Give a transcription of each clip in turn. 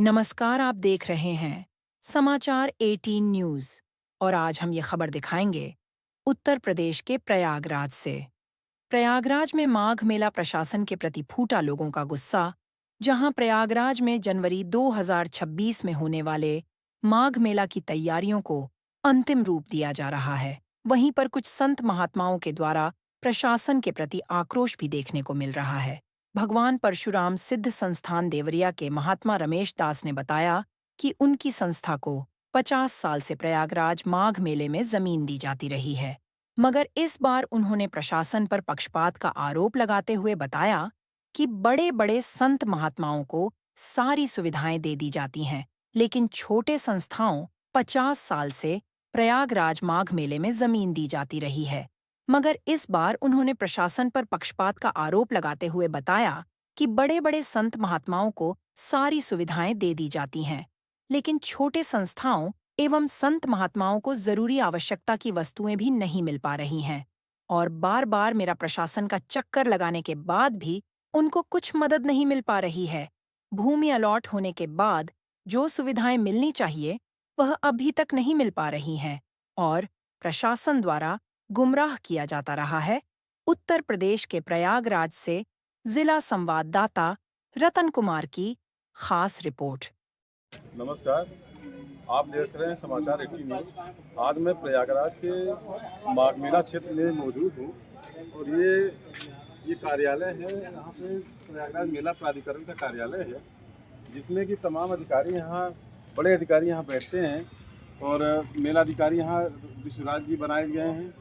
नमस्कार, आप देख रहे हैं समाचार 18 न्यूज और आज हम ये खबर दिखाएंगे उत्तर प्रदेश के प्रयागराज से। प्रयागराज में माघ मेला प्रशासन के प्रति फूटा लोगों का गुस्सा। जहां प्रयागराज में जनवरी 2026 में होने वाले माघ मेला की तैयारियों को अंतिम रूप दिया जा रहा है, वहीं पर कुछ संत महात्माओं के द्वारा प्रशासन के प्रति आक्रोश भी देखने को मिल रहा है। भगवान परशुराम सिद्ध संस्थान देवरिया के महात्मा रमेश दास ने बताया कि उनकी संस्था को 50 साल से प्रयागराज माघ मेले में जमीन दी जाती रही है, मगर इस बार उन्होंने प्रशासन पर पक्षपात का आरोप लगाते हुए बताया कि बड़े बड़े संत महात्माओं को सारी सुविधाएं दे दी जाती हैं, लेकिन छोटे संस्थाओं 50 साल से प्रयागराज माघ मेले में जमीन दी जाती रही है। मगर इस बार उन्होंने प्रशासन पर पक्षपात का आरोप लगाते हुए बताया कि बड़े बड़े संत महात्माओं को सारी सुविधाएं दे दी जाती हैं, लेकिन छोटे संस्थाओं एवं संत महात्माओं को जरूरी आवश्यकता की वस्तुएं भी नहीं मिल पा रही हैं और बार बार मेरा प्रशासन का चक्कर लगाने के बाद भी उनको कुछ मदद नहीं मिल पा रही है। भूमि अलॉट होने के बाद जो सुविधाएं मिलनी चाहिए वह अभी तक नहीं मिल पा रही हैं और प्रशासन द्वारा गुमराह किया जाता रहा है। उत्तर प्रदेश के प्रयागराज से जिला संवाददाता रतन कुमार की खास रिपोर्ट। नमस्कार, आप देख रहे हैं समाचार 18 न्यूज। आज मैं प्रयागराज के माघ मेला क्षेत्र में मौजूद हूँ और ये कार्यालय है। यहाँ पे प्रयागराज मेला प्राधिकरण का कार्यालय है, जिसमें कि तमाम अधिकारी यहाँ बड़े अधिकारी यहाँ बैठते हैं और मेला अधिकारी यहाँ विश्वराज जी बनाए गए हैं,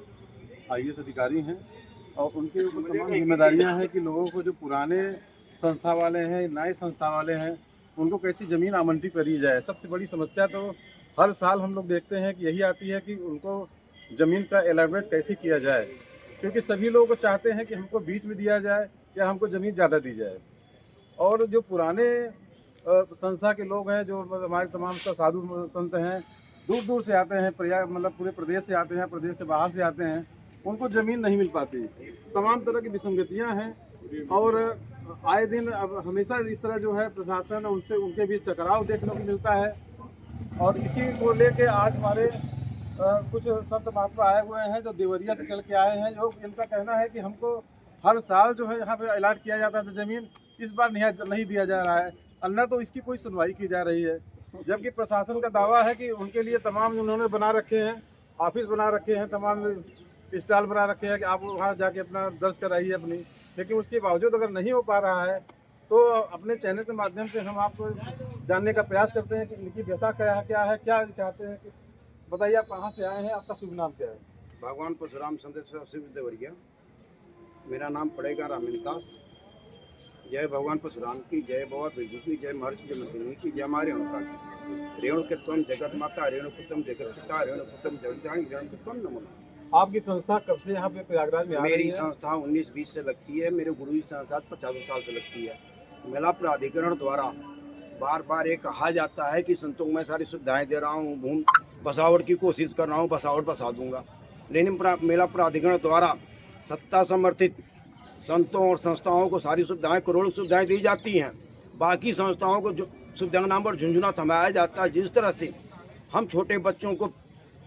IAS अधिकारी हैं और उनके ऊपर तमाम जिम्मेदारियाँ हैं कि लोगों को जो पुराने संस्था वाले हैं, नए संस्था वाले हैं, उनको कैसी ज़मीन आवंटित करी जाए। सबसे बड़ी समस्या तो हर साल हम लोग देखते हैं कि यही आती है कि उनको ज़मीन का एलाटमेंट कैसे किया जाए, क्योंकि सभी लोग चाहते हैं कि हमको बीच में दिया जाए या हमको ज़मीन ज़्यादा दी जाए। और जो पुराने संस्था के लोग हैं, जो हमारे तमाम साधु संत हैं, दूर दूर से आते हैं, मतलब पूरे प्रदेश से आते हैं, प्रदेश के बाहर से आते हैं, उनको ज़मीन नहीं मिल पाती। तमाम तरह की विसंगतियाँ हैं और आए दिन अब हमेशा इस तरह जो है प्रशासन उनके बीच टकराव देखने को मिलता है। और इसी को लेके आज हमारे कुछ संत महात्मा आए हुए हैं जो देवरिया से चल के आए हैं। जो इनका कहना है कि हमको हर साल जो है यहाँ पे अलॉट किया जाता था ज़मीन, इस बार नहीं दिया जा रहा है, अन्य तो इसकी कोई सुनवाई की जा रही है। जबकि प्रशासन का दावा है कि उनके लिए तमाम उन्होंने बना रखे हैं, ऑफिस बना रखे हैं, तमाम स्टॉल बना रखे हैं कि आप वहाँ जाके अपना दर्ज कराइए अपनी। लेकिन उसके बावजूद अगर नहीं हो पा रहा है तो अपने चैनल के माध्यम से हम आपको जानने का प्रयास करते हैं कि इनकी व्यथा क्या है, क्या चाहते हैं। कि बताइए, आप कहाँ से आए हैं, आपका शुभ नाम क्या है? भगवान परशुराम संत देवरिया। मेरा नाम पड़ेगा रामेश दास। जय भगवान परशुराम की, जय बाबा बिरजू की, जय महर्षि जमदग्नि की, जय माँ रेणुका की। रेणुकत्वम जगत माता, रेणुकत्वम जगत पिता, रेणुकत्वम जगदाणी, रेणुकत्वम नमो। आपकी संस्था कब से यहाँ पे प्रयागराज में आ रही है? मेरी संस्था 19-20 से लगती है। मेरे गुरु जी संस्था 50 साल से लगती है। मेला प्राधिकरण द्वारा बार बार ये कहा जाता है कि संतों को मैं सारी सुविधाएं दे रहा हूँ, भूमि बसावट की कोशिश कर रहा हूँ, बसावट बसा दूंगा। लेकिन मेला प्राधिकरण द्वारा सत्ता समर्थित संतों और संस्थाओं को सारी सुविधाएं, करोड़ों सुविधाएं दी जाती हैं। बाकी संस्थाओं को सुविधा के नाम पर झुंझुना थमाया जाता है। जिस तरह से हम छोटे बच्चों को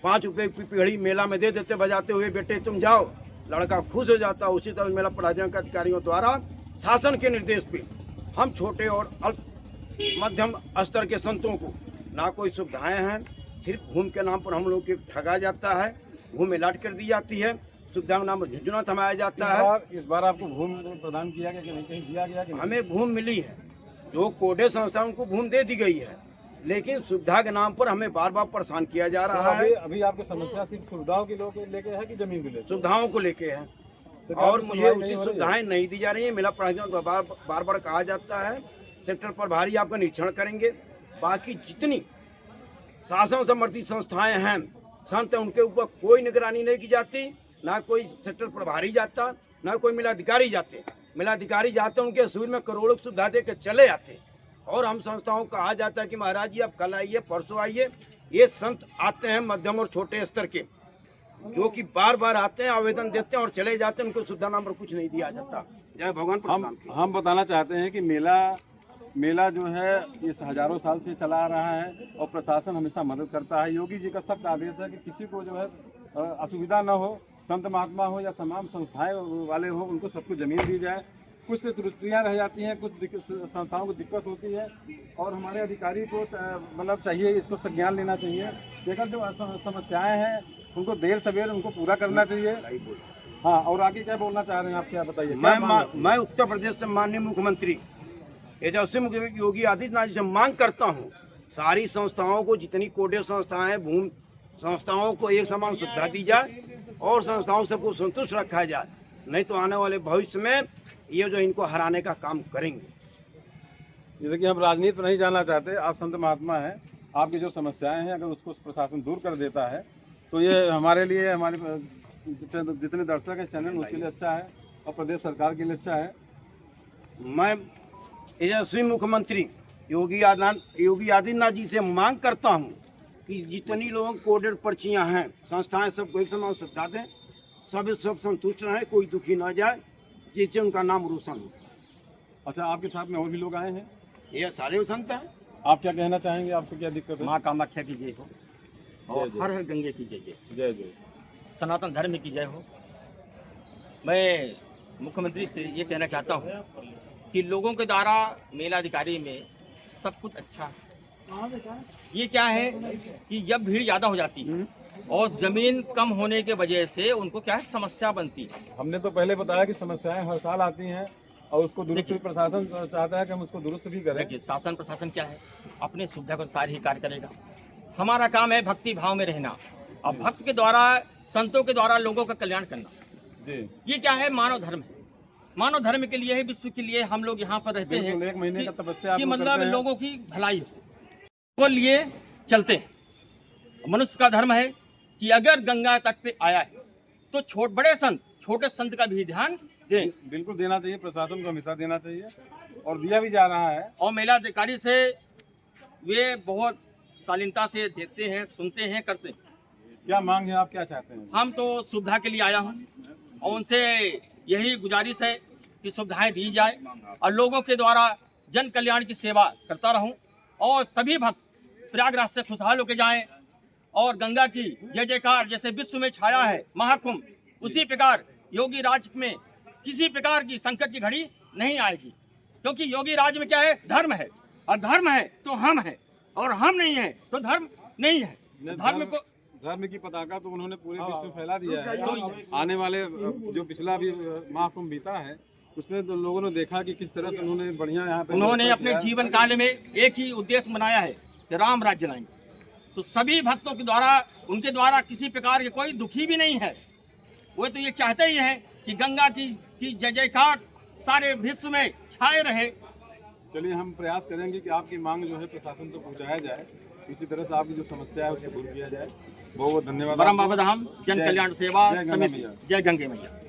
5 रुपये की पेड़ी मेला में दे देते बजाते हुए, बेटे तुम जाओ, लड़का खुश हो जाता है। उसी तरह मेला प्राधिकरण के अधिकारियों द्वारा शासन के निर्देश पे हम छोटे और अल्प मध्यम स्तर के संतों को ना कोई सुविधाएं हैं, सिर्फ भूमि के नाम पर हम लोग के ठगा जाता है, भूमि अलॉट कर दी जाती है, सुविधा के नाम पर झुंझुना थमाया जाता है। इस बार आपको भूमि प्रदान किया गया कि नहीं, कहीं दिया गया कि नहीं? हमें भूमि मिली है, जो कोडे संस्था उनको भूमि दे दी गई है, लेकिन सुविधा के नाम पर हमें बार बार परेशान किया जा रहा है। अभी आपकी समस्या सिर्फ सुविधाओं की लेके है कि जमीन को लेके? सुविधाओं को लेके है और मुझे उसी सुविधाएं नहीं दी जा रही है। मेला प्राधिकरण बार बार कहा जाता है सेक्टर प्रभारी आपका निरीक्षण करेंगे। बाकी जितनी शासन समर्थित संस्थाएं हैं, संत, उनके ऊपर कोई निगरानी नहीं की जाती, ना कोई सेक्टर प्रभारी जाता, ना कोई मेलाधिकारी जाते। मेलाधिकारी जाते उनके सूर में करोड़ों सुविधा दे के चले जाते और हम संस्थाओं को कहा जाता है कि महाराज जी आप कल आइए, परसों आइए। ये संत आते हैं मध्यम और छोटे स्तर के, जो कि बार बार आते हैं, आवेदन देते हैं और चले जाते हैं, उनको सुविधा नाम पर कुछ नहीं दिया जाता। जय भगवान परशुराम की। हम बताना चाहते हैं कि मेला मेला जो है ये हजारों साल से चला आ रहा है और प्रशासन हमेशा मदद करता है। योगी जी का सख्त आदेश है कि किसी को जो है असुविधा न हो, संत महात्मा हो या तमाम संस्थाएं वाले हो, उनको सबको ज़मीन दी जाए। कुछ त्रुटियाँ रह जाती हैं, कुछ संस्थाओं को दिक्कत होती है और हमारे अधिकारी को मतलब चाहिए इसको संज्ञान लेना चाहिए। लेकिन जो समस्याएं हैं उनको देर सवेर उनको पूरा करना चाहिए। हाँ, और आगे क्या बोलना चाह रहे हैं आप, क्या बताइए? मैं उत्तर प्रदेश से माननीय मुख्यमंत्री यशस्वी मुख्यमंत्री योगी आदित्यनाथ जी से मांग करता हूँ, सारी संस्थाओं को, जितनी कोडे संस्थाएं हैं, भूमि संस्थाओं को एक समान सुविधा दी जाए और संस्थाओं सबको संतुष्ट रखा जाए, नहीं तो आने वाले भविष्य में ये जो इनको हराने का काम करेंगे। ये देखिए, हम राजनीति पर नहीं जाना चाहते, आप संत महात्मा हैं, आपकी जो समस्याएं हैं अगर उसको प्रशासन दूर कर देता है तो ये हमारे लिए, हमारे जितने दर्शक हैं चैनल, उसके लिए अच्छा है और प्रदेश सरकार के लिए अच्छा है। मैं यशस्वी मुख्यमंत्री योगी आदित्यनाथ जी से मांग करता हूं कि जितनी लोगों को कोडेड पर्चियां हैं, संस्थाएं सबको एक समान सुविधा दें, सब संतुष्ट रहें, कोई दुखी ना जाए, जिससे उनका नाम रोशन हो। अच्छा, आपके साथ में और भी लोग आए हैं? ये सारे संत हैं। आप क्या कहना चाहेंगे, आपको क्या दिक्कत है? माँ कामाख्या की जय हो और हर हर गंगे की जय जय, जय जय। सनातन धर्म की जय हो। मैं मुख्यमंत्री से ये कहना चाहता हूँ कि लोगों के द्वारा मेला अधिकारी में सब कुछ अच्छा है। ये क्या है कि जब भीड़ ज़्यादा हो जाती है और ज़मीन कम होने के वजह से उनको क्या है, समस्या बनती है। हमने तो पहले बताया कि समस्याएं हर साल आती हैं और उसको दुरुस्त भी प्रशासन चाहता है कि हम उसको दुरुस्त भी करें। देखिए, शासन प्रशासन क्या है, अपने सुविधा के अनुसार ही कार्य करेगा। हमारा काम है भक्ति भाव में रहना और भक्त के द्वारा, संतों के द्वारा लोगों का कल्याण करना। जी, ये क्या है, मानव धर्म है। मानव धर्म के लिए ही, विश्व के लिए हम लोग यहाँ पर रहते हैं। एक महीने का तपस्या कि मतलब लोगों की भलाई हो, को लिए चलते हैं। मनुष्य का धर्म है कि अगर गंगा तट पे आया है तो बड़े संत, छोटे संत का भी ध्यान दें। बिल्कुल देना चाहिए, प्रशासन को हमेशा देना चाहिए और दिया भी जा रहा है। और मेला अधिकारी से वे बहुत शालीनता से देखते हैं, सुनते हैं, करते हैं। क्या मांग है, आप क्या चाहते हैं? हम तो सुविधा के लिए आया हूँ और उनसे यही गुजारिश है कि सुविधाएं दी जाए और लोगों के द्वारा जन कल्याण की सेवा करता रहूं और सभी भक्त प्रयागराज से खुशहाल होकर जाएं और गंगा की जय जयकार जैसे विश्व में छाया है महाकुंभ, उसी प्रकार योगी राज में किसी प्रकार की संकट की घड़ी नहीं आएगी, क्योंकि योगी राज में क्या है, धर्म है और धर्म है तो हम है और हम नहीं है तो धर्म नहीं है। धर्म की पताका तो उन्होंने पूरे विश्व में फैला दिया है। तो आने वाले जो पिछला भी महाकुंभ बीता है उसमें तो लोगों ने देखा कि किस तरह से उन्होंने बढ़िया यहाँ पे उन्होंने अपने जीवन काल में एक ही उद्देश्य बनाया है कि राम राज्य लाएंगे। तो सभी भक्तों के द्वारा, उनके द्वारा किसी प्रकार के कोई दुखी भी नहीं है। वो तो ये चाहते ही हैं कि गंगा की जय जयकार सारे विश्व में छाए रहे। चलिए, हम प्रयास करेंगे कि आपकी मांग जो है प्रशासन तक पहुँचाया जाए, इसी तरह से आपकी जो समस्या है उसको दूर किया जाए। बहुत बहुत धन्यवाद। परम बाबा धाम जन कल्याण सेवा समिति, जय गंगे मैया।